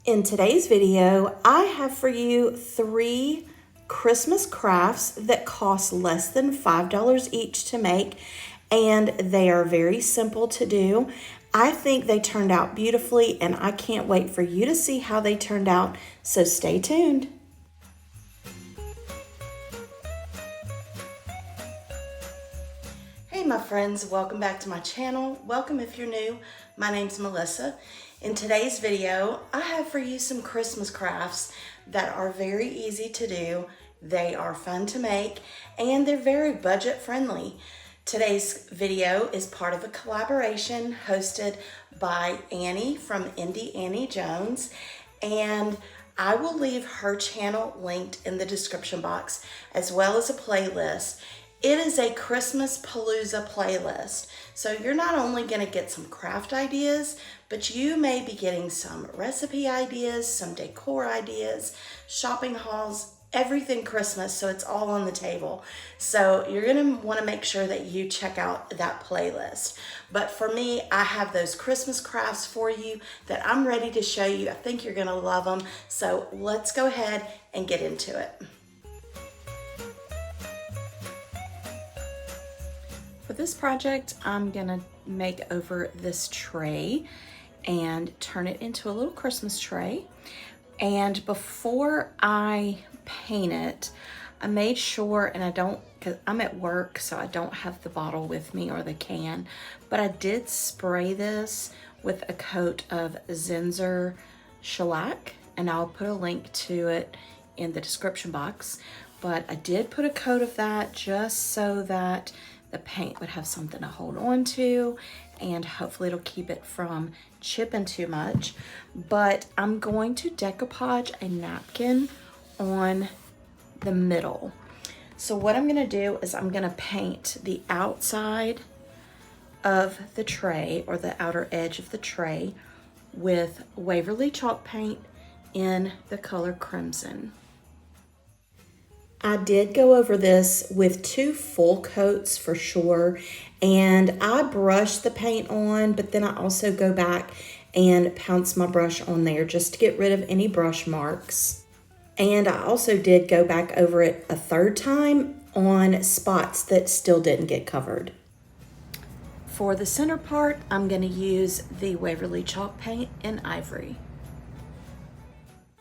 In today's video, I have for you 3 Christmas crafts that cost less than $5 each to make, and they are very simple to do. I think they turned out beautifully, and I can't wait for you to see how they turned out, so stay tuned. Hey my friends, welcome back to my channel. Welcome if you're new. My name's Melissa. In today's video, I have for you some Christmas crafts that are very easy to do. They are fun to make and they're very budget friendly. Today's video is part of a collaboration hosted by Annie from Indie Annie Jones, and I will leave her channel linked in the description box as well as a playlist. It is a Christmas Palooza playlist, so you're not only going to get some craft ideas, but you may be getting some recipe ideas, some decor ideas, shopping hauls, everything Christmas, so it's all on the table. So you're going to want to make sure that you check out that playlist. But for me, I have those Christmas crafts for you that I'm ready to show you. I think you're going to love them, so let's go ahead and get into it. For this project, I'm gonna make over this tray and turn it into a little Christmas tray. And before I paint it, I made sure, and because I'm at work, so I don't have the bottle with me or the can, but I did spray this with a coat of Zinsser shellac, and I'll put a link to it in the description box. But I did put a coat of that just so that the paint would have something to hold on to, and hopefully it'll keep it from chipping too much. But I'm going to decoupage a napkin on the middle. So what I'm gonna do is I'm gonna paint the outside of the tray, or the outer edge of the tray, with Waverly chalk paint in the color crimson. I did go over this with 2 full coats for sure, and I brush the paint on, but then I also go back and pounce my brush on there just to get rid of any brush marks. And I also did go back over it a 3rd time on spots that still didn't get covered. For the center part, I'm going to use the Waverly chalk paint in ivory.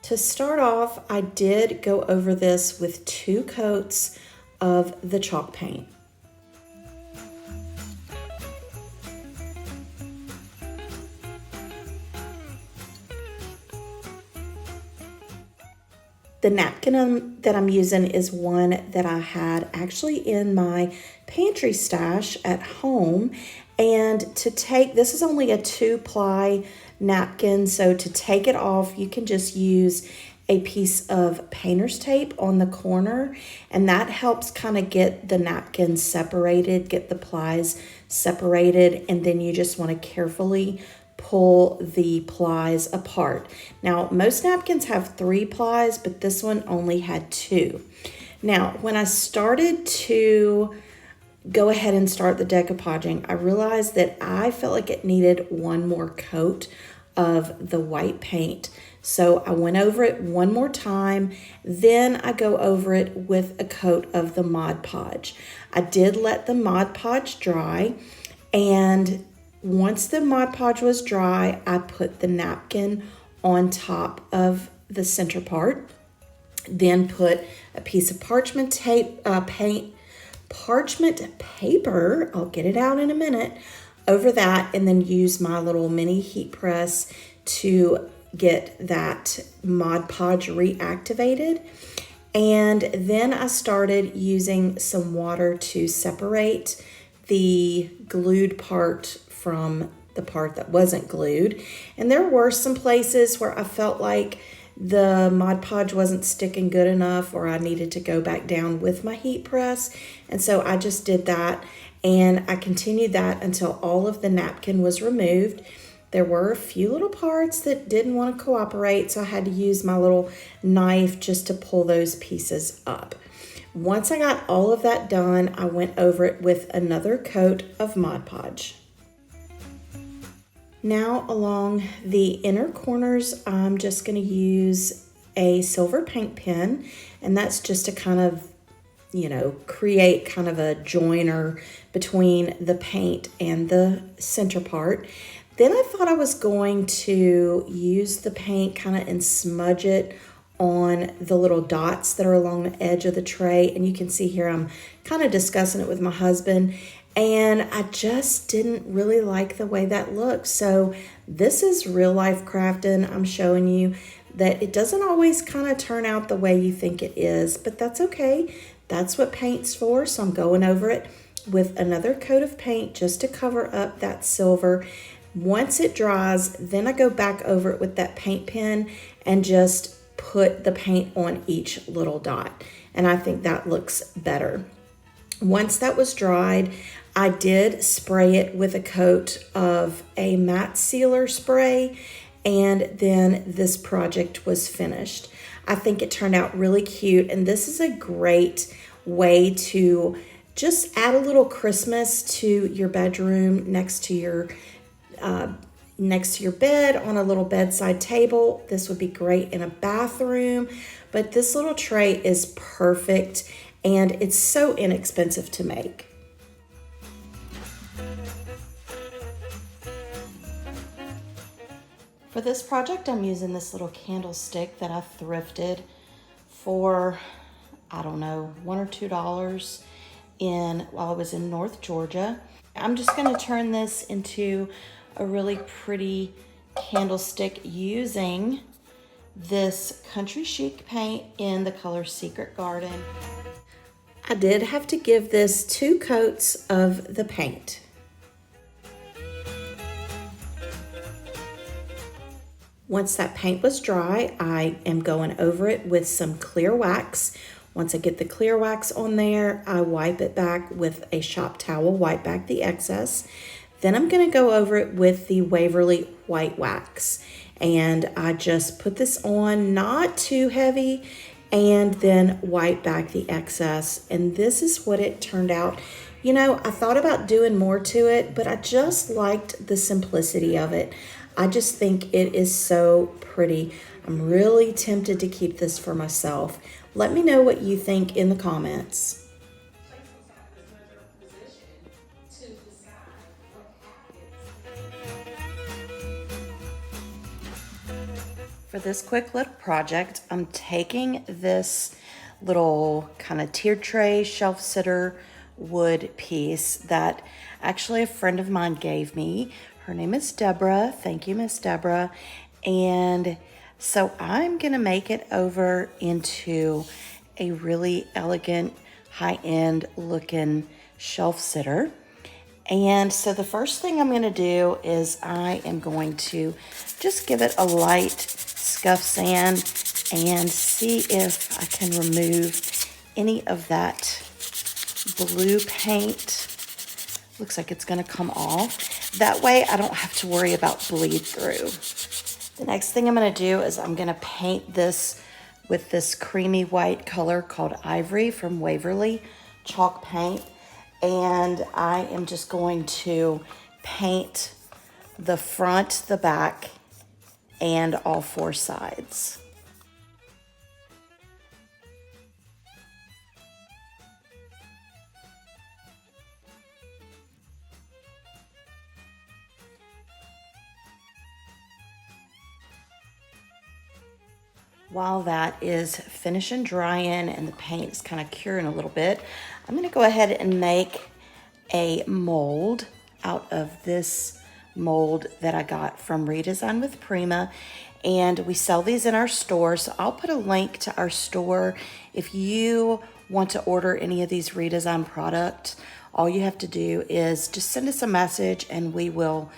To start off, I did go over this with 2 coats of the chalk paint. The napkin that I'm using is one that I had actually in my pantry stash at home. And this is only a 2-ply napkin, so to take it off, you can just use a piece of painter's tape on the corner, and that helps kind of get the napkin separated, get the plies separated, and then you just want to carefully pull the plies apart. Now, most napkins have 3 plies, but this one only had 2. Now, when I started to go ahead and start the decoupaging, I realized that I felt like it needed 1 more coat of the white paint. So I went over it 1 more time, then I go over it with a coat of the Mod Podge. I did let the Mod Podge dry, and once the Mod Podge was dry, I put the napkin on top of the center part, then put a piece of parchment paper, I'll get it out in a minute, over that, and then use my little mini heat press to get that Mod Podge reactivated. And then I started using some water to separate the glued part from the part that wasn't glued. And there were some places where I felt like the Mod Podge wasn't sticking good enough, or I needed to go back down with my heat press. And so I just did that, and I continued that until all of the napkin was removed. There were a few little parts that didn't want to cooperate, so I had to use my little knife just to pull those pieces up. Once I got all of that done, I went over it with another coat of Mod Podge. Now along the inner corners, I'm just going to use a silver paint pen, and that's just to kind of, create kind of a joiner between the paint and the center part. Then I thought I was going to use the paint kind of and smudge it on the little dots that are along the edge of the tray. And you can see here I'm kind of discussing it with my husband, and I just didn't really like the way that looked. So this is real life crafting. I'm showing you that it doesn't always kind of turn out the way you think it is, but that's okay. That's what paint's for. So I'm going over it with another coat of paint just to cover up that silver. Once it dries, then I go back over it with that paint pen and just put the paint on each little dot. And I think that looks better. Once that was dried, I did spray it with a coat of a matte sealer spray, and then this project was finished. I think it turned out really cute, and this is a great way to just add a little Christmas to your bedroom next to your bed on a little bedside table. This would be great in a bathroom, but this little tray is perfect and it's so inexpensive to make. For this project, I'm using this little candlestick that I thrifted for, I don't know, $1 or $2 while I was in North Georgia. I'm just gonna turn this into a really pretty candlestick using this Country Chic paint in the color Secret Garden. I did have to give this 2 coats of the paint. Once that paint was dry, I am going over it with some clear wax. Once I get the clear wax on there, I wipe it back with a shop towel, wipe back the excess. Then I'm gonna go over it with the Waverly white wax. And I just put this on, not too heavy, and then wipe back the excess. And this is what it turned out. You know, I thought about doing more to it, but I just liked the simplicity of it. I just think it is so pretty. I'm really tempted to keep this for myself. Let me know what you think in the comments. For this quick little project, I'm taking this little kind of tiered tray shelf sitter wood piece that actually a friend of mine gave me. Her name is Deborah. Thank you, Miss Deborah. And so I'm gonna make it over into a really elegant, high-end looking shelf sitter. And so the first thing I'm gonna do is I am going to just give it a light scuff sand and see if I can remove any of that blue paint. Looks like it's gonna come off. That way I don't have to worry about bleed through. The next thing I'm gonna do is I'm gonna paint this with this creamy white color called Ivory from Waverly chalk paint. And I am just going to paint the front, the back, and all 4 sides. While that is finishing drying and the paint is kind of curing a little bit, I'm gonna go ahead and make a mold out of this mold that I got from Redesign with Prima. And we sell these in our store, so I'll put a link to our store. If you want to order any of these Redesign products, all you have to do is just send us a message and we will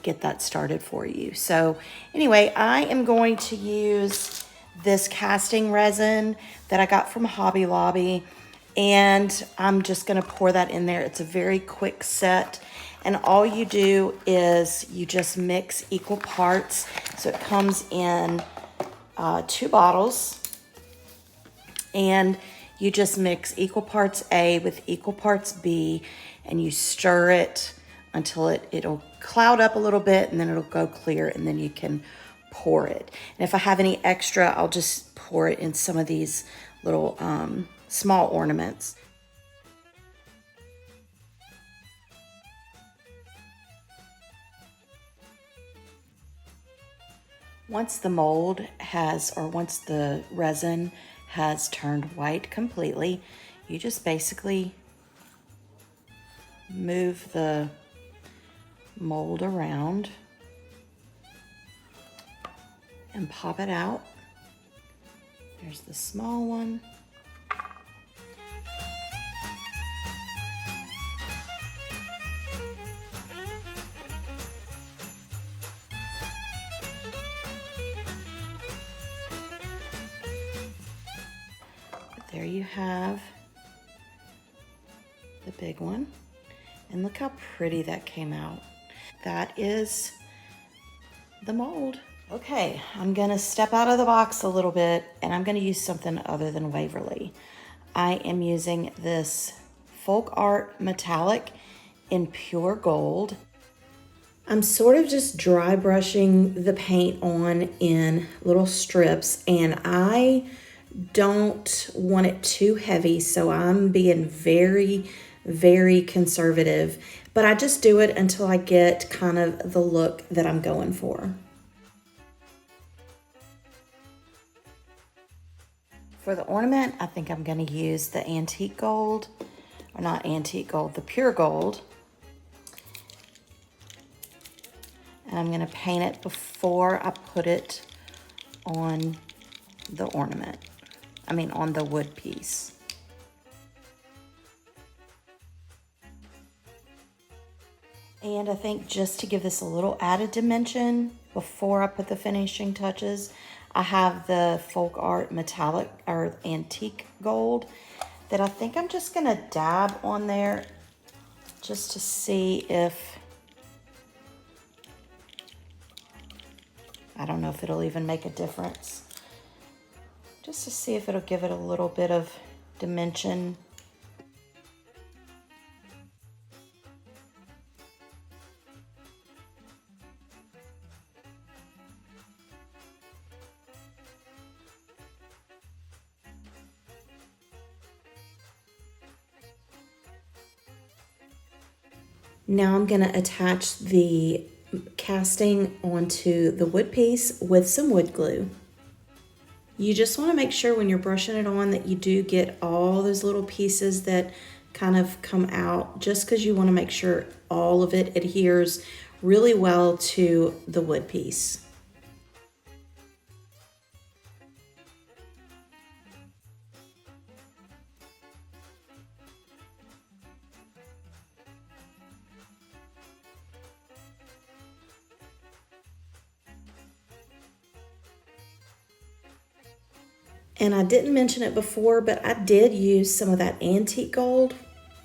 get that started for you. So anyway, I am going to use this casting resin that I got from Hobby Lobby, and I'm just gonna pour that in there. It's a very quick set, and all you do is you just mix equal parts. So it comes in 2 bottles, and you just mix equal parts A with equal parts B, and you stir it until it'll cloud up a little bit, and then it'll go clear, and then you can pour it. And if I have any extra, I'll just pour it in some of these little small ornaments. Once the mold has, or once the resin has turned white completely, you just basically move the mold around and pop it out. There's the small one. There you have the big one. And look how pretty that came out. That is the mold. Okay, I'm gonna step out of the box a little bit, and I'm gonna use something other than Waverly. I am using this Folk Art Metallic in pure gold. I'm sort of just dry brushing the paint on in little strips, and I don't want it too heavy, so I'm being very, very conservative, but I just do it until I get kind of the look that I'm going for. For the ornament, I think I'm going to use the antique gold, or not antique gold, the pure gold. And I'm going to paint it before I put it on the ornament. I mean, on the wood piece. And I think just to give this a little added dimension before I put the finishing touches, I have the Folk Art Metallic or Antique Gold that I think I'm just gonna dab on there just to see if, I don't know if it'll even make a difference. Just to see if it'll give it a little bit of dimension. Now I'm going to attach the casting onto the wood piece with some wood glue. You just want to make sure when you're brushing it on that you do get all those little pieces that kind of come out, just because you want to make sure all of it adheres really well to the wood piece. And I didn't mention it before, but I did use some of that antique gold.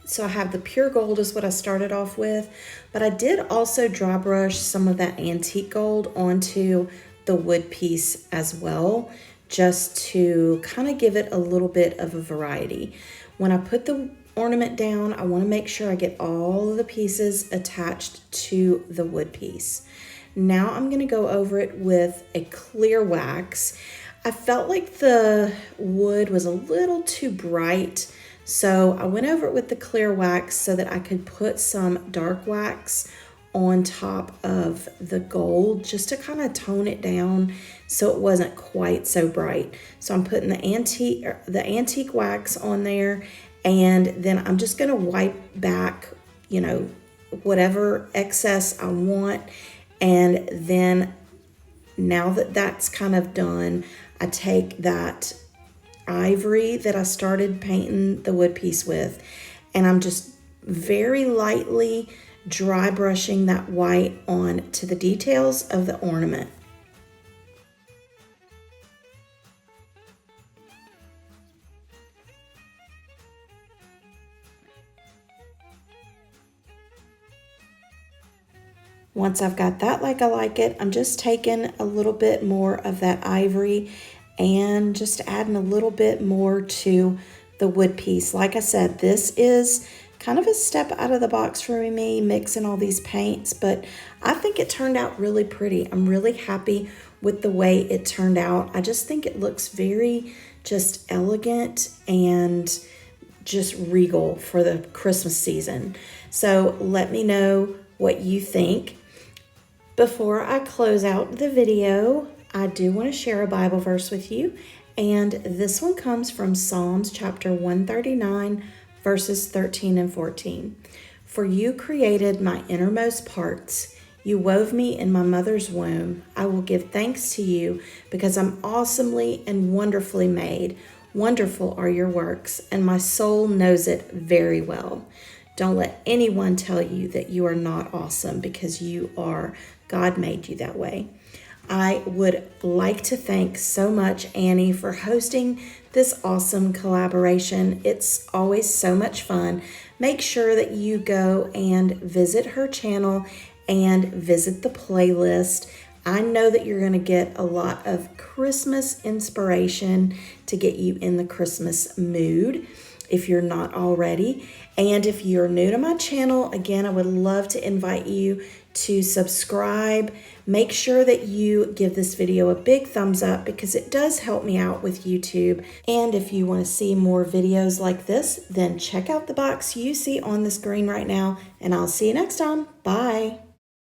So I have the pure gold is what I started off with, but I did also dry brush some of that antique gold onto the wood piece as well, just to kind of give it a little bit of a variety. When I put the ornament down, I want to make sure I get all of the pieces attached to the wood piece. Now I'm going to go over it with a clear wax. I felt like the wood was a little too bright, so I went over it with the clear wax so that I could put some dark wax on top of the gold just to kind of tone it down so it wasn't quite so bright. So I'm putting the antique wax on there, and then I'm just going to wipe back, you know, whatever excess I want. And then now that that's kind of done, I take that ivory that I started painting the wood piece with, and I'm just very lightly dry brushing that white on to the details of the ornament. Once I've got that like I like it, I'm just taking a little bit more of that ivory and just adding a little bit more to the wood piece. Like I said, this is kind of a step out of the box for me, mixing all these paints, but I think it turned out really pretty. I'm really happy with the way it turned out. I just think it looks very just elegant and just regal for the Christmas season. So let me know what you think. Before I close out the video, I do want to share a Bible verse with you. And this one comes from Psalms chapter 139, verses 13 and 14. For you created my innermost parts. You wove me in my mother's womb. I will give thanks to you because I'm awesomely and wonderfully made. Wonderful are your works, and my soul knows it very well. Don't let anyone tell you that you are not awesome, because you are. God made you that way. I would like to thank so much Annie for hosting this awesome collaboration. It's always so much fun. Make sure that you go and visit her channel and visit the playlist. I know that you're going to get a lot of Christmas inspiration to get you in the Christmas mood if you're not already. And if you're new to my channel, again, I would love to invite you to subscribe. Make sure that you give this video a big thumbs up because it does help me out with YouTube. And if you want to see more videos like this, then check out the box you see on the screen right now, and I'll see you next time. Bye.